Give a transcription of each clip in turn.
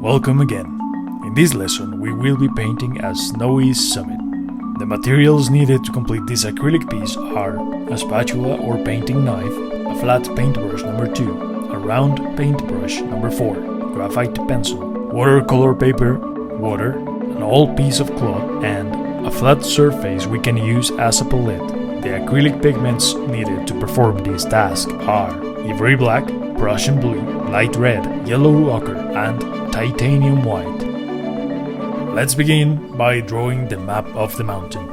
Welcome again. In this lesson we will be painting a snowy summit. The materials needed to complete this acrylic piece are a spatula or painting knife, a flat paintbrush number 2, a round paintbrush number 4, graphite pencil, watercolor paper, water, an old piece of cloth, and a flat surface we can use as a palette. The acrylic pigments needed to perform this task are ivory black, Prussian blue, light red, yellow ochre, and titanium white. Let's begin by drawing the map of the mountain.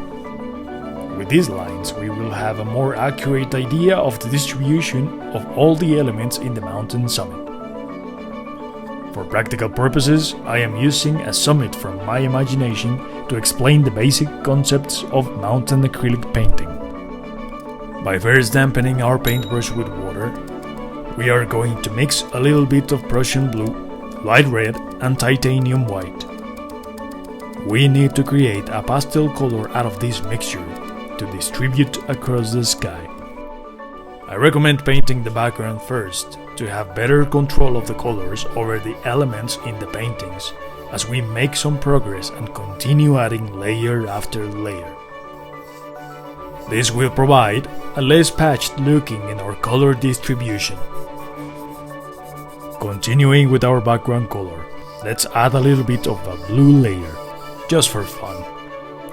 With these lines, we will have a more accurate idea of the distribution of all the elements in the mountain summit. For practical purposes, I am using a summit from my imagination to explain the basic concepts of mountain acrylic painting. By first dampening our paintbrush with water, we are going to mix a little bit of Prussian blue, light red, and titanium white. We need to create a pastel color out of this mixture to distribute across the sky. I recommend painting the background first to have better control of the colors over the elements in the paintings as we make some progress and continue adding layer after layer. This will provide a less patched looking in our color distribution. Continuing with our background color, let's add a little bit of a blue layer, just for fun.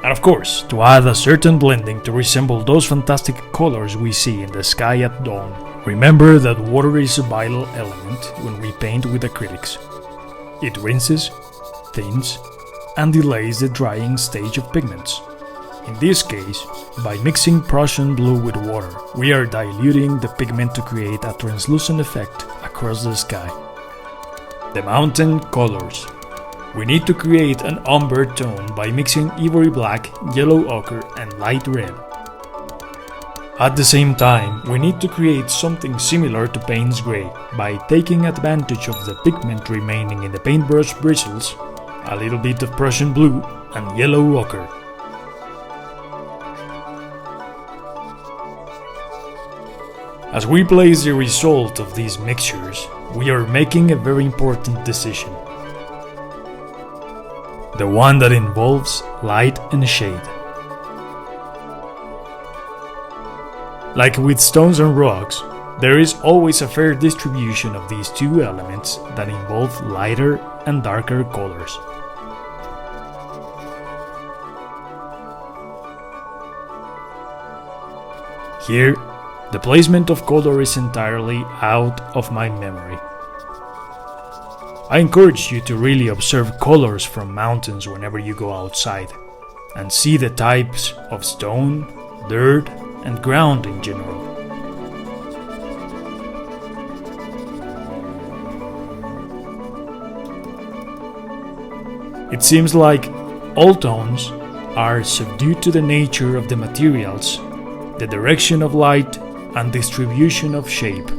And of course, to add a certain blending to resemble those fantastic colors we see in the sky at dawn. Remember that water is a vital element when we paint with acrylics. It rinses, thins, and delays the drying stage of pigments. In this case, by mixing Prussian blue with water, we are diluting the pigment to create a translucent effect across the sky. The mountain colors. We need to create an umber tone by mixing ivory black, yellow ochre, and light red. At the same time, we need to create something similar to Payne's gray by taking advantage of the pigment remaining in the paintbrush bristles, a little bit of Prussian blue, and yellow ochre. As we place the result of these mixtures, we are making a very important decision. The one that involves light and shade. Like with stones and rocks, there is always a fair distribution of these two elements that involve lighter and darker colors. Here, the placement of color is entirely out of my memory. I encourage you to really observe colors from mountains whenever you go outside and see the types of stone, dirt, and ground in general. It seems like all tones are subdued to the nature of the materials, the direction of light, and distribution of shape.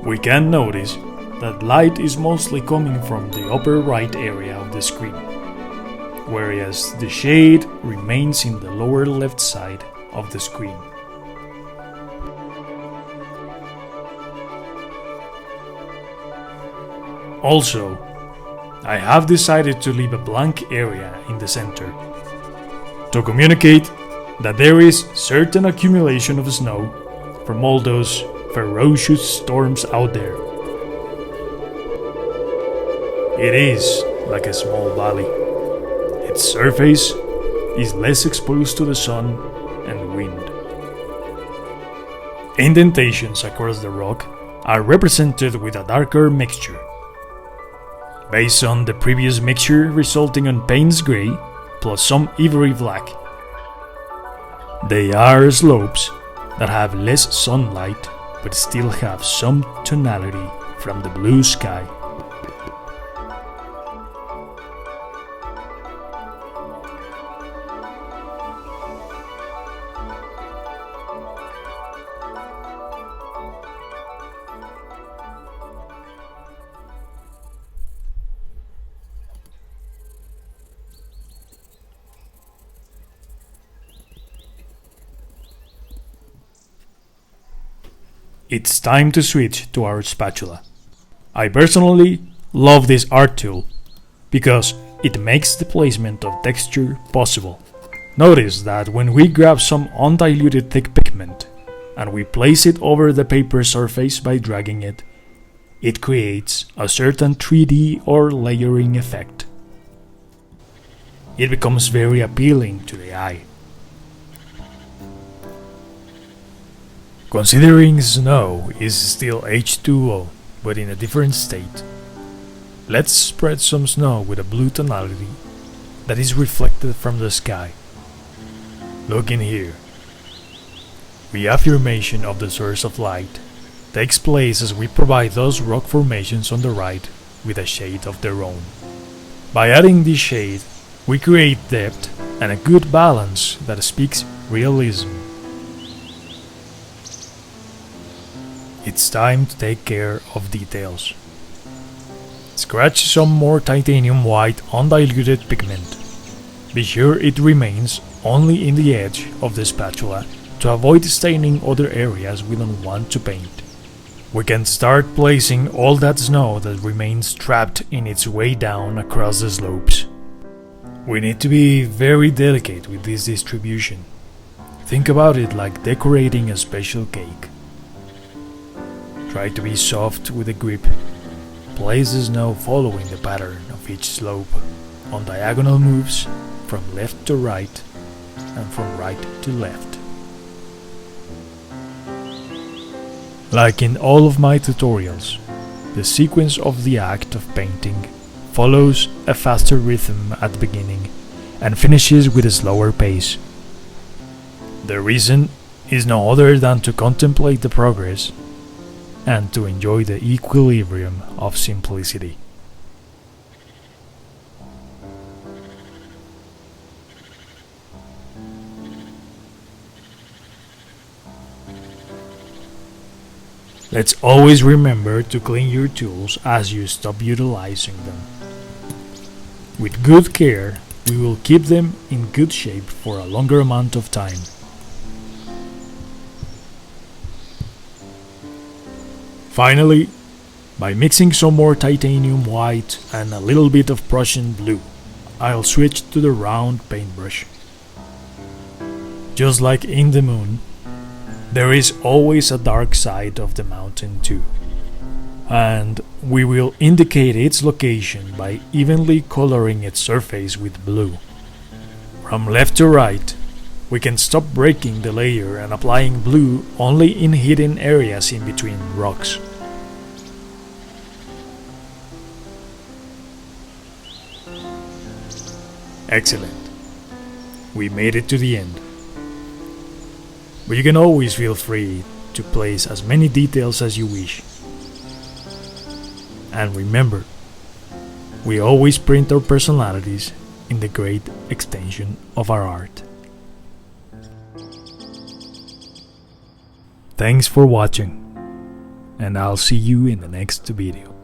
We can notice that light is mostly coming from the upper right area of the screen, whereas the shade remains in the lower left side of the screen. Also, I have decided to leave a blank area in the center to communicate that there is certain accumulation of snow from all those ferocious storms out there. It is like a small valley. Its surface is less exposed to the sun and wind. Indentations across the rock are represented with a darker mixture, based on the previous mixture resulting on Payne's gray plus some ivory black. They are slopes that have less sunlight but still have some tonality from the blue sky. It's time to switch to our spatula. I personally love this art tool because it makes the placement of texture possible. Notice that when we grab some undiluted thick pigment and we place it over the paper surface by dragging it, it creates a certain 3D or layering effect. It becomes very appealing to the eye. Considering snow is still H2O but in a different state, let's spread some snow with a blue tonality that is reflected from the sky. Look in here. Reaffirmation of the source of light takes place as we provide those rock formations on the right with a shade of their own. By adding this shade, we create depth and a good balance that speaks realism. It's time to take care of details. Scratch some more titanium white undiluted pigment. Be sure it remains only in the edge of the spatula to avoid staining other areas we don't want to paint. We can start placing all that snow that remains trapped in its way down across the slopes. We need to be very delicate with this distribution. Think about it like decorating a special cake. Try to be soft with the grip. Place the snow following the pattern of each slope on diagonal moves from left to right and from right to left. Like in all of my tutorials, the sequence of the act of painting follows a faster rhythm at the beginning and finishes with a slower pace. The reason is no other than to contemplate the progress and to enjoy the equilibrium of simplicity. Let's always remember to clean your tools as you stop utilizing them. With good care, we will keep them in good shape for a longer amount of time. Finally, by mixing some more titanium white and a little bit of Prussian blue, I'll switch to the round paintbrush. Just like in the moon, there is always a dark side of the mountain too, and we will indicate its location by evenly coloring its surface with blue. From left to right, we can stop breaking the layer and applying blue only in hidden areas in between rocks. Excellent. We made it to the end. But you can always feel free to place as many details as you wish. And remember, we always print our personalities in the great extension of our art. Thanks for watching, and I'll see you in the next video.